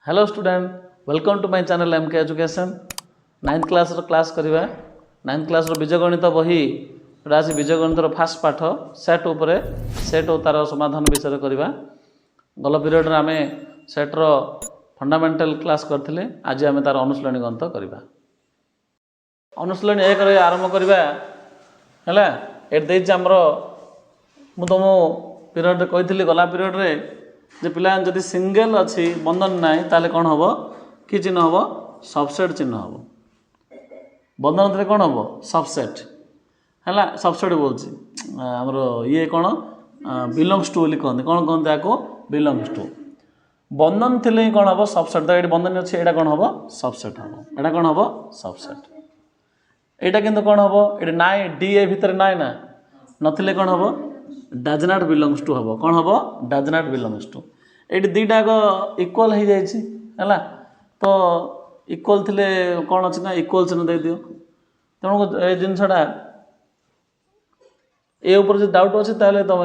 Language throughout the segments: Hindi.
Hello student welcome to my channel MK education 9th class class करवा 9th क्लास बीजगणित बही आज बीजगणित फास्ट पाठ सेट उपरे सेट और तार समाधान विषय करवा गल पीरियड आम सेट्र फंडामेंटल क्लास करते आज आम तार अनुशीलनी ग्रंथ करवा अनुशीलनी 1 आरंभ करवा है ये आमर मु तुम पीरियड कही गला पीरियड रे जे पिला जदि सिंगल अच्छी बंधन ना ताले कौन हम कि चिन्ह हम सबसेट चिन्ह हम बंधन थे कौन हम सबसेट है सबसेट बोलूँ आमर ये कौन बिलंग्स टू बोली कहते कौन कहते आपको बिलंग्स टू बंधन थे कौन हम सबसेट तो ये बंधन अच्छे यहाँ कौन हम सबसेट हम यहाँ कौन हम सबसेट यहाँ किंतु कौन हम ये ना डी ए भितर ना ना नथिले कौन हम डज नॉट बिलंग्स टू हम कौन हम डज नॉट बिलंग्स टू ये दीटा इक्वल हो जाए तो इक्वल थे कौन अच्छी ना इक्वल चिन्ह दे दियो तेणु ये जिनसा ये ऊपर जो डाउट अच्छे ताले तुम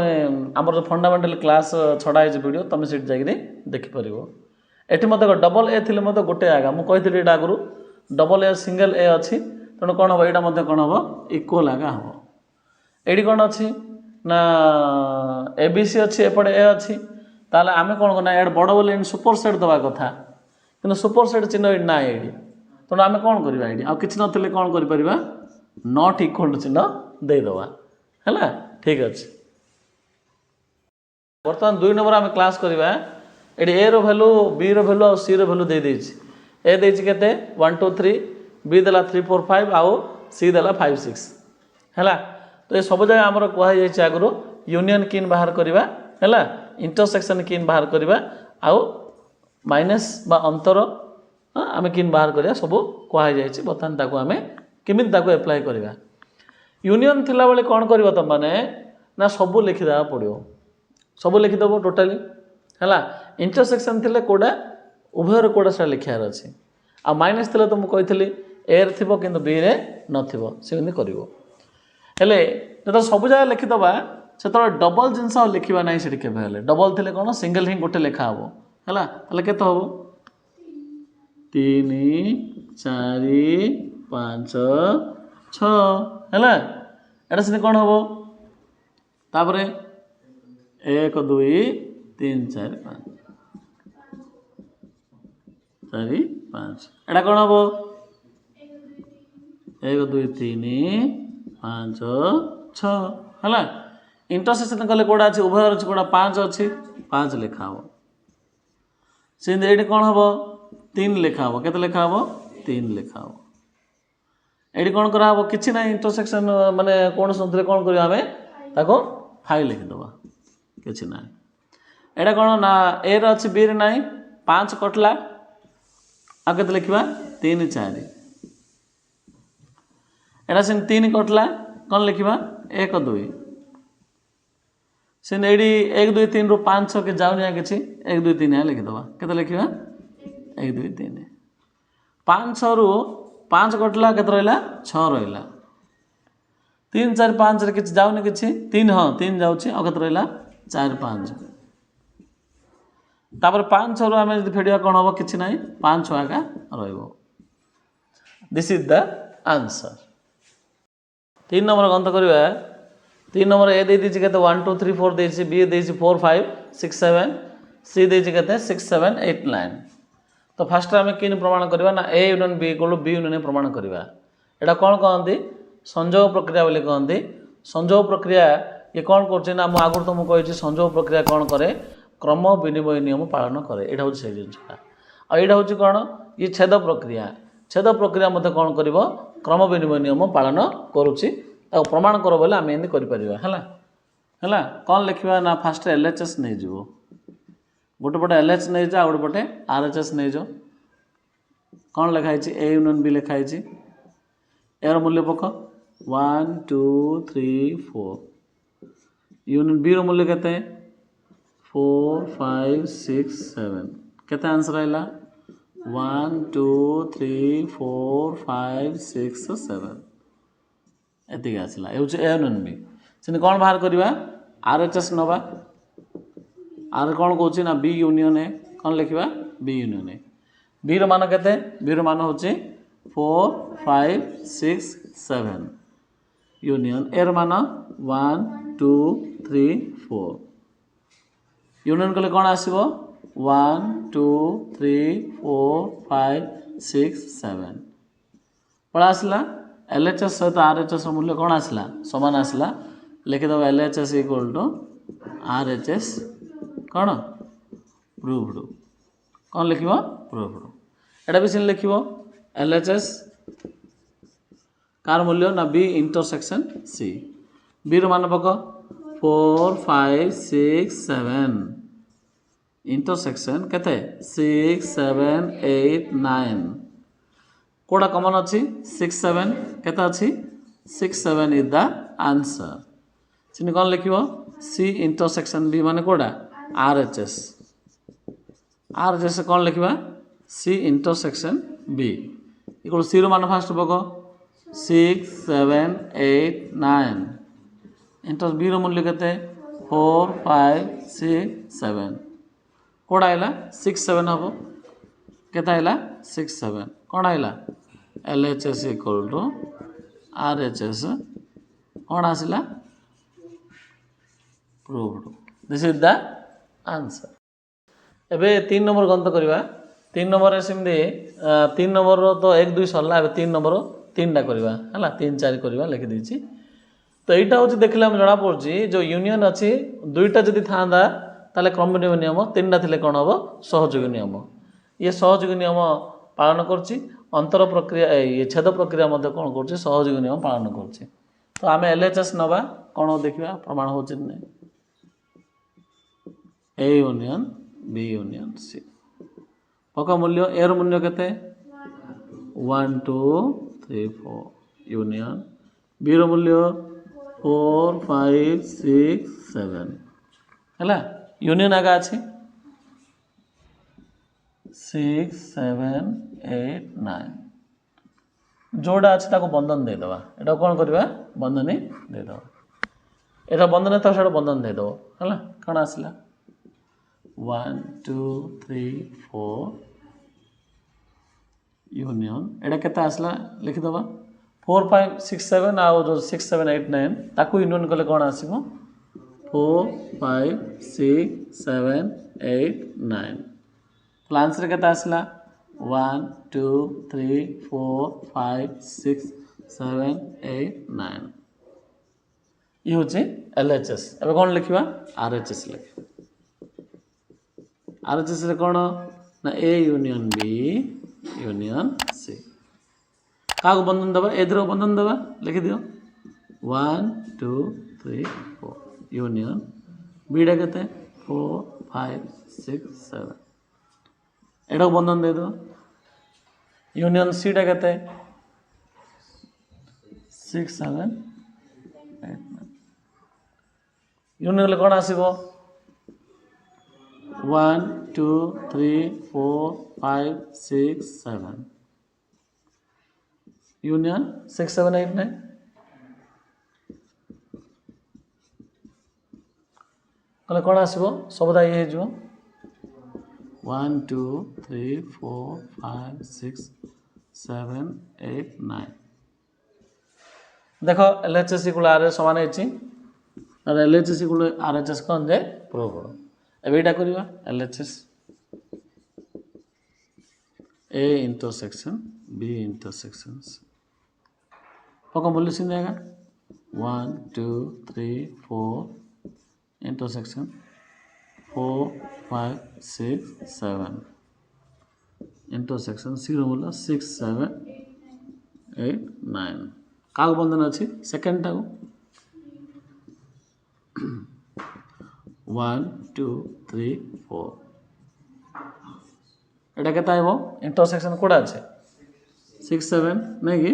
आम जो फंडामेंटल क्लास छड़ा है वीडियो तुम सीट जाकि देखिपर ये मत डबल ए थी मत गोटे आगा मुझे आगु डबल ए सिंगल ए अच्छी तेणु कौन हम यहाँ कौन हम इक्वल आगा हम ये कौन अच्छी ना ए बी सी अच्छी एपटे ए अच्छी ताले आमे कौन करना एड बड़ बोली सुपर सेट दवा कथा कि सुपर सेट चिन्ह ये ना ये तेणु आम कौन करवा ये आउ कि ना कौन कर नॉट इक्वल टू चिन्ह देदेवा है ठीक अच्छे बर्तमान 2 नंबर आम क्लास करवा ये ए रैल्यू बी रैल्यू आ सी रैल्यू दे ए देती के 1 2 3 बी देला 3 4 5 आउ सी देला 5 6 है तो ये सब जगह आमर कहुई आगु यूनियन किन बाहर करवा है इंटरसेक्शन किन बाहर करवा आउ माइनस बा अंतर आम किन बाहर करवा सब कहुई बर्तमान ताको आम केमिति ताको एप्लाई करवा यूनियन थिला बेले कौन कर तुम मैंने ना सब लिखिदा पड़ो सब लिखिदेव टोटाली है इंटरसेक्शन थे कौटा उभयर कौटा से लिखार अच्छे आ माइनस थे तो मुझे कही ए रे थी कि बी रे नथिबो सेमती करिवो हेले जो सब जगह लिखिदबा से डबल जिनस लिखा ना से केवे डबल थे कौन सिंगल ही गोटे लिखा हम है के हम 3 4 5 6 है एटा से कौन हम तापर 1 2 3 4 5 4 5 एटा कौन हम 1 2 3 5 6 है इंटरसेक्शन कले कौटा अच्छे उभय अच्छे कौटा 5 अच्छी 5 लिखा हम से ये कौन हम 3 लिखा हम के लिखा हम 3 लिखा हम ये कौन करा कि ना इंटरसेक्शन माने कौन से कौन कर 5 लिखिदबा कि ना यहाँ कौन ना ए अच्छी बी रे ना 5 कटला आ के लिखा 3 4 एटा से 3 कटला कौन लिखा 1 2 से 1 2 3 रु 5 6 के जाऊनी कि 1 2 3 लिखिदबा के लिखा 1 2 3 5 6 रु 5 कटला के रहा 6 रहा 3 4 5 रे किछि जाऊनी कि 3 हाँ 3 जाऊँगी आ के रहा 4 5 तापर 5 6 रु आम फेड़ा कौन हम कि ना 5 6 आगा this is the answer 3 number गंत करवा 3 नंबर ए दे दीजिए कहते 1 2 3 4 देसी बी देसी 4 5 6 7 सी देजी कहते 6 7 8 9 तो फास्ट आम कि प्रमाण करवा ना A union B equal B union प्रमाण करवा यहाँ कौन कहते संजोग प्रक्रिया बोली कहते संजोग प्रक्रिया ये कौन कर आगुरी तुमको कही संजोग प्रक्रिया कौन करे क्रम विनिमय नियम पालन करे यहाँ हूँ से जिनसा आईटा हूँ कौन ये छेद प्रक्रिया मत कौन कर क्रम विनिमय नियम पालन करुच्ची प्रमाण कर बोले आम एमती है कौन लिखा ना फास्ट एलएचएस नहीं जीवो गोटे पटे एलएच नहीं जा गोटे पटे आरएचएस नहीं जाओ कौन लिखाई ए यूनियन बी लिखाई यार मूल्य पक 1 2 3 4 यूनियन बी रूल्य के 4 5 6 7 के आंसर है 1 2 3 4 5 6 7 एति आसला ये ए यूनियन बी से कौन बाहर करवा आरएचएस नवा आर कौन कौन ना बी यूनियन ए कौन लिखा बी यूनियन ए बी मान केते बी मान होची 4 5 6 7 यूनियन एर मान 1 2 3 4 यूनियन कले कौन आसीबो 1 2 3 4 5 6 7 पड़ा आसला LHS सहित RHS मूल्य कौन आसला समान आसला लिखिदेव LHS इक्वल टू RHS कौन प्रूव्ड कौन लिख प्रूव्ड एटा भी लिख LHS कार मूल्य ना बी इंटरसेक्शन सी बी मान पक 4 5 6 7 इंटरसेक्शन केते 6 7 8 9 कोड़ा कॉमन अच्छी 6 7 केते अच्छी 6 7 इज द आंसर चिन्ह कौन लिख सी इंटरसेक्शन बी माने कोड़ा RHS RHS कौन लिखा C intersection B equal C रो मान फास्ट पक 6 7 8 9 इंटर बी रो मूल्य केते 4 5 6 7 कोड़ा आइला 6 7 हम केते आइला 6 7 कौन आइला LHS इक्वल टू RHS कौन आसिला proved this is the answer एबे 3 नंबर गंत करवा 3 नंबर सेमदी 3 नंबर तो 1 2 सरला एबे 3 नंबर 3टा करवा हला 3 4 करवा लिखि देछि तो एटा होछि देखले हम जणा पड़छि जो यूनियन अछि दुईटा जदि थांदा ताले क्रमिक नियम 3टा थिले कोन हबो सहयोगी नियम ये सहयोगी नियम पालन करछि अंतर प्रक्रिया ये छेद प्रक्रिया मध्ये कोन करछि सहयोगी नियम पालन करछि तो आमे LHS नबा कोन देखिबा प्रमाण होछि नै A union B union C पका मूल्य A रो मूल्य केते 1 2 3 4 यूनियन B रो मूल्य 4 5 6 7 हला यूनियन आगा अछि 6 7 8 9 जोड़ा अछि ताको बंधन दे दबा एटा कोन करबा बंधन दे दबा एटा बंधन त सेटा बंधन दे दबो हला कोन आसला 1 2 3 4 यूनियन एटा केता आसला लिखि दबा 4 5 6 7 आ जो 6 7 8 9 ताकू यूनियन कले कोन आसीबो 4 5 6 7 8 9 तो आंसर केता आसला 1 2 3 4 5 6 7 8 9 ये होचे LHS अब कोन लिखिबा RHS लिख RHS रे कोन ना A union B union C काग बंधन दबा एदरो बंधन दबा लिखि दियो 1 2 3 4 यूनियन B डा केते 4 5 6 7 एडो बंधन दे दो यूनियन C डा केते 6 7 8 9 यूनियन ले कोन आसीबो 1 2 3 4 5 6 7 यूनियन 6 7 8 9 कले कोन आसीबो सबदा ये जो 1 2 3 4 5 6 7 8 9 देखो LHS इक्वल RHS समान हेछि और LHS इक्वल RHS कोन जे प्रूव करो एबे एटा करबा LHS A intersection B intersections पका मूल्य सिन जाएगा 1 2 3 4 intersection 4 5 6 7 intersection 0 मूल्य 6 7 8 9 काग बंधन अछि सेकंड टाको 1 2 3 4 एटा केता आइबो इंटरसेक्शन कोडा अछि 6 7 नै कि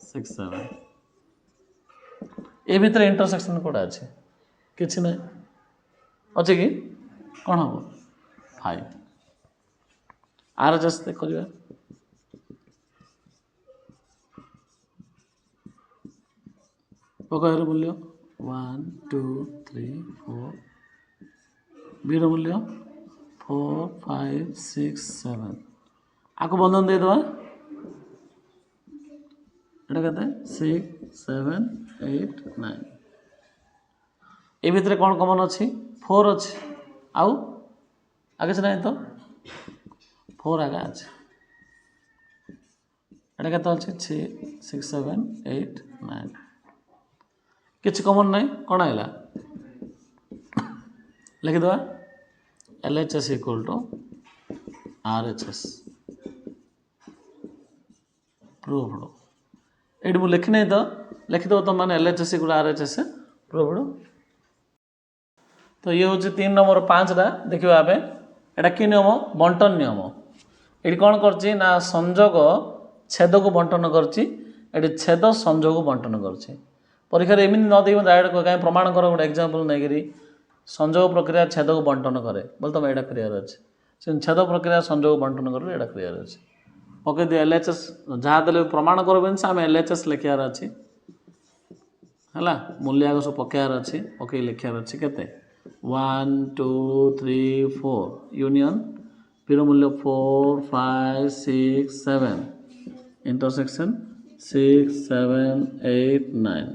6 7 ए भीतर इंटरसेक्शन कोडा अछि किछ नै अछि कि कोन हो 5 आर जस्ते करिया पकायर मूल्य 1 2 3 4 बीर मूल्य 4 5 6 7 आपको बंधन देदेवा एटा कहते 6 7 8 9 ए भितर कौन कमन अच्छी 4 अच्छी आउ आगे से नहीं तो 4 आगे अच्छे एटा कहते अच्छे 6 7 8 9 किसी कमन नहीं कौन आएगा लिखिदेवा LHS equal to RHS proved ये मुझे लिखी नहीं तो लिखिदेव तुम मैंने LHS इक्वल RHS प्रूव्ड तो ये हूँ 3 नंबर 5टा देखा ए एटा कि नियम बंटन नियम ये कौन करछि ना संजोग छेद को बंटन करछि छेद संजोग बंटन करछि परीक्षा एमती न दे डायरेक्ट कहीं प्रमाण कर गोटे एग्जांपल नहीं करी संजोग प्रक्रिया छेद को बंटन करे बोले तुम यहाँ क्रियर अच्छे छेद प्रक्रिया संजोग बंटन कर यहाँ क्रियर अच्छे पकई दिए LHS जहाँ दे प्रमाण कर आम LHS लिखार अच्छी है मूल्य आग सब पकेयार अच्छी पकई लिखार अच्छी केते 1 2 3 4 यूनियन पीर मूल्य 4 5 6 7 इंटरसेक्शन 6 7 8 9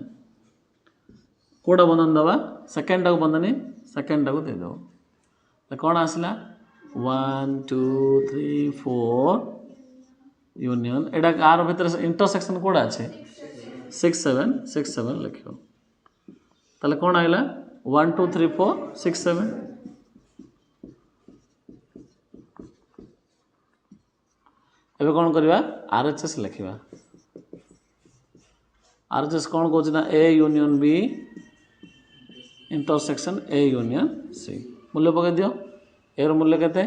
कोड़ा बंधन दवा सेकेंड टाक बंधनी सेकेंड टाक देदेव तो कौन आसला 1 2 3 4 यूनियन एटा आर भीतर इंटरसेक्शन कोड़ा अच्छे 6 7 लिख ताले कौन आइला 1 2 3 4 6 7 एबे कौन करवा RHS लिखा RHS कौन कौन ना A union B intersection A union C मूल्य पकई दियो ए मूल्य केते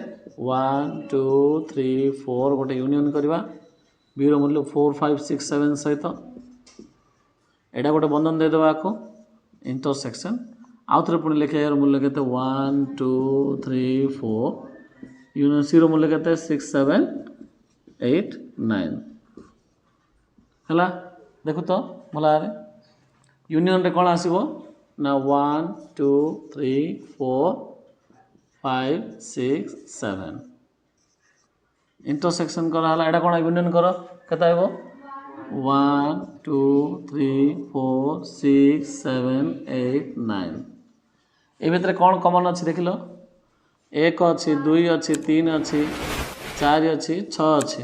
1 2 3 4 गोटे यूनियन करवा B रो मूल्य 4 5 6 7 सहित एटा गोटे बंधन देदेवा आपको इंटरसेक्शन आउ थे पुणी लिखे यार मूल्य केते 1 2 3 4 यूनियन C रो मूल्य केते 6 7 8 9 है देखु तो भला यूनियन रे कौन आसीबो ना 1 2 3 4 5 6 7 इंटरसेक्शन कराला एटा कौन यूनियन कर केते आइबो 1 2 3 4 6 7 8 9 ए भितर कौन कमन अच्छी देख लो 1 अच्छी 2 अच्छी 3 अच्छी 4 अच्छी 6 अच्छी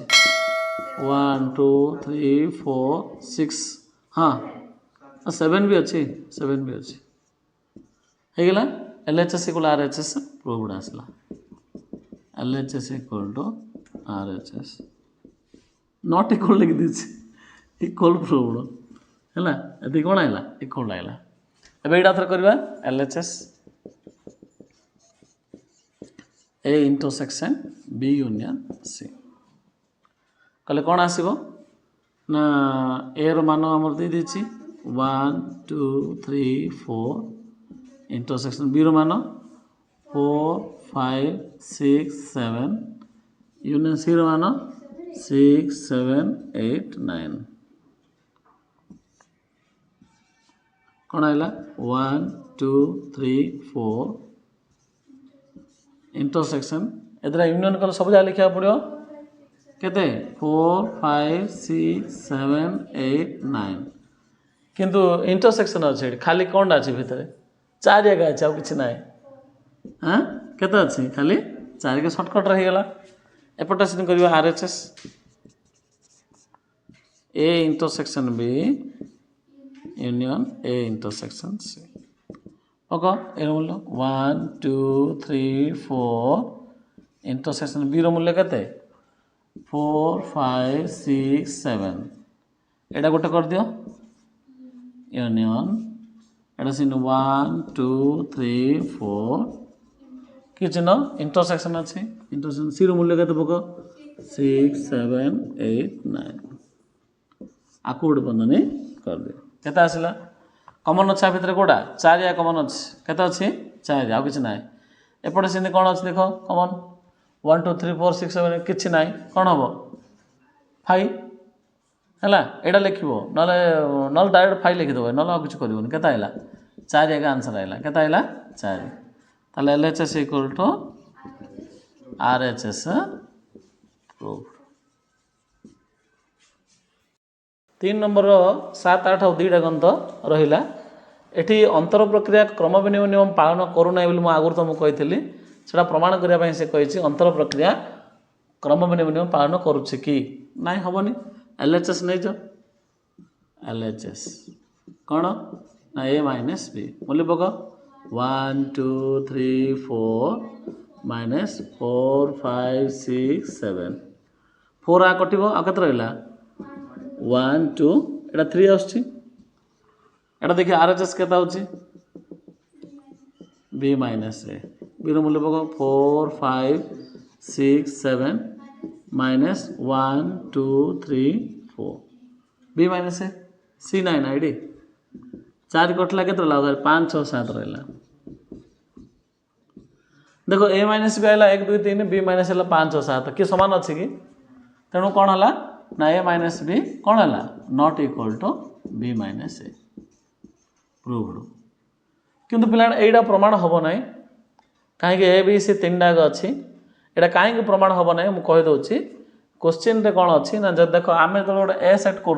1 2 3 4 6 हाँ 7 भी अच्छी 7 भी अच्छी ହେଇଗଲା LHS इक्वल RHS प्रूव्ड आसला LHS equal to RHS not equal लिख दीजिए इक्वल प्रूव्ड है ये कौन आइला इक्वल आइला एबे एटा थर करबा LHS A intersection B union C कले कौन आसीबो ना A रो मान हमर दे दिछि 1 2 3 4 इंटरसेक्शन B रो मान 4 5 6 7 यूनियन C रो मान 6 7 8 9 कौन आइला 1 2 3 4 इंटरसेक्शन एदरा यूनियन कल सब जा लिखा पड़ो केते 4 5 6 7 8 9 किंतु इंटरसेक्शन अच्छे खाली कौन अच्छे भितर 4 जगह अच्छे आ कि ना हाँ केते अच्छे खाली 4 के सर्टकट रहीगला एपटा सीन करवा RHS A intersection B union A intersection C okay ए मूल्य 1 2 3 4 इंटरसेक्शन B रो मूल्य केते 4 5 6 7 एटा गोटे कर दियो यूनियन एटा सीन 1 2 3 4 किछ न इंटरसेक्शन अच्छे इंटरसेक्शन C रो मूल्य केते पको 6 7 8 9 आको गोटे बंधनी कर दियो केते आसिला कमन अच्छा भितर कोड़ा 4 या कमन अच्छे केते अच्छे 4 आ किछ नाय एपटे सीन कौन अच्छे देख कमन 1 2 3 4 6 7 किसी ना कौन हम 5 है यहाँ लिखो ना डायरेक्ट 5 लिखिदेव ना आ कि कर के 4 एक आंसर आइला के 4 ताले LHS equal to RHS proof. 3 number 7 8 और 2टा गंत रहिला एठी अंतर प्रक्रिया क्रम विनिमय नियम पालन करूना बोली मु आगुर तुमको कही सेटा प्रमाण करने से कही अंतर प्रक्रिया क्रम विनिमय नियम पालन करुच्ची कि नाई हेनी एलएचएस नहीं जो एलएचएस कौन ना ए माइनस बी मूल्य पक 1 2 3 4 माइनस 4 5 6 7 4 आ कट आते रहा 1 2 एटा 3 आसुच्छी एटा देखिए आरएचएस केता होची बी माइनस ए बी रो मूल्य पक 4 5 6 7 माइनस 1 2 3 4 बी माइनस ए सी नाइन आईडी 4 कटला के 5 6 7 रहा देखो ए माइनस बी आएगा 1 2 3 बी माइनस है 5 6 7 कि समान अच्छी कि तेणु कौन है ना ए माइनस बी कौन है not equal to B minus A proved किंतु पिला एटा प्रमाण हम ना कहीं ए बी सी 3 टाक अच्छी एटा कहीं प्रमाण हम ना मुझे कहीदे क्वेश्चन रे कौन अच्छी ना जब देख आम जो गोटे ए सेट कर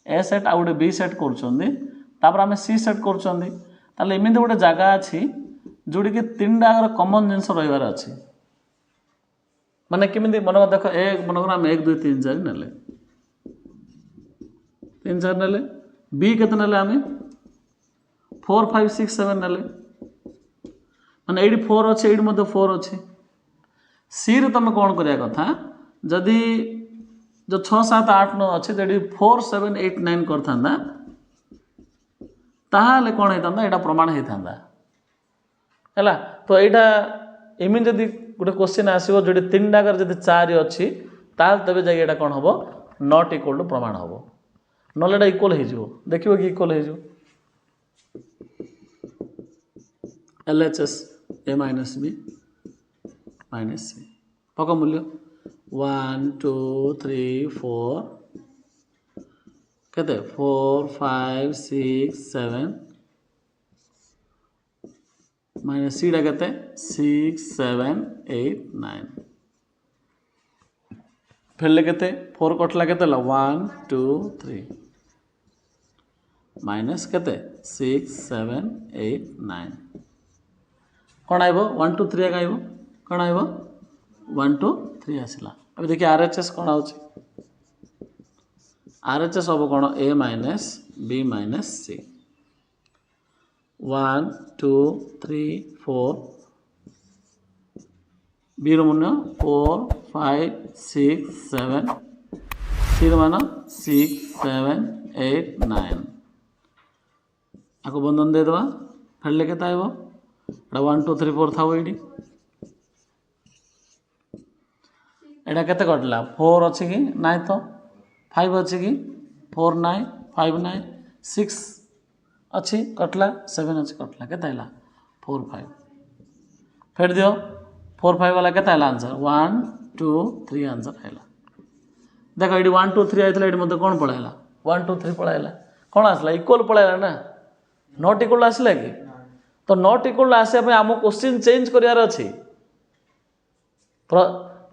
ए सेट आ गए बी सेट कर आम सी सेट करमती गोटे जगह अच्छी जोड़ी कि 3 टाकर कमन जिनस रही अच्छी माने किमिति मन देख ए मनकर आम 1 2 3 4 नेले 3 4 नेले बी केते नेले आम 4 5 6 7 नेले माने एडी 4 अच्छे एडी मध्य 4 अच्छे सी रे तुम कौन करिया कथा जदि जो 6 7 8 9 अच्छे जदि 4 7 8 9 करथांदा ताहाले कौन हेतांदा एटा प्रमाण हेतांदा हैला तो एटा एमिन जदि गोटे क्वेश्चन आसो जो 3 टाकर जब 4 अच्छी ताल तबे जाए एटा कौन हम नॉट इक्वल टू प्रमाण हम ना इक्वल हो देखिए कि इक्वल हो एलएचएस ए माइनस बी माइनस सी पक मूल्य 1 2 3 4 केते 4 5 6 7 माइनस सी केते 6 7 8 9 फेरले केते 4 कटला केते 1 2 3 माइनस केते 6 7 8 9 कौन आइबो 1 2 3 आइबो कौन आइबो 1 2 3 आसला अब देखिए आरएचएस कौन आउची आरएचएस हम कौन ए माइनस बी माइनस सी 1 2 3 4 बी मूल्य 4 5 6 7 सी मान 6 7 8 9 आपको बंधन देदेवा फेरले के 1 2 3 4 था ये एटा केते कटला 4 अच्छी कि ना तो 5 अच्छी कि 4 9 5 9 6 अच्छी कटला 7 अच्छी कटला केते 4 5 फेर दियो 4 5 वाला केते आंसर 1 2 3 आंसर है देख ये 1 2 3 आई मत कौन पढ़ाला 1 2 3 पढ़ाला कौन आसला इक्वल पढ़ाला ना नॉट इक्वल आसला कि तो नॉट इक्वल आसापे आम क्वेश्चन चेंज करार अच्छी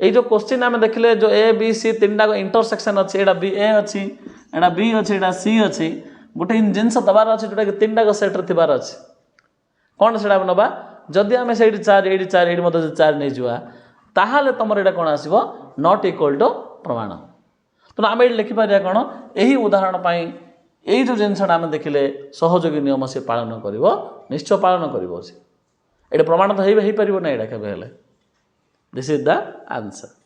ये जो क्वेश्चन आम देखले जो A B C 3 torque intersection अच्छी एटा बी ए अच्छी एटा बी अच्छी एटा सी अच्छी गोटे जिनस दबार अच्छे जोटा कि 3 टाक सेट्रे थबार अच्छे कौन से नवा जदि आम से 4 ये 4 ये मतलब 4 नहीं जावा ताहले तुम यहाँ कौन आसो नॉट इक्वल टू प्रमाण तेना आम ये लिखिपर कौन यही उदाहरण यही जो जिनसा आम देखिले सहयोगी नियम से पालन कर निश्चय पालन कर प्रमाण तो हो पार ना यहाँ केवे दिस इज द आंसर।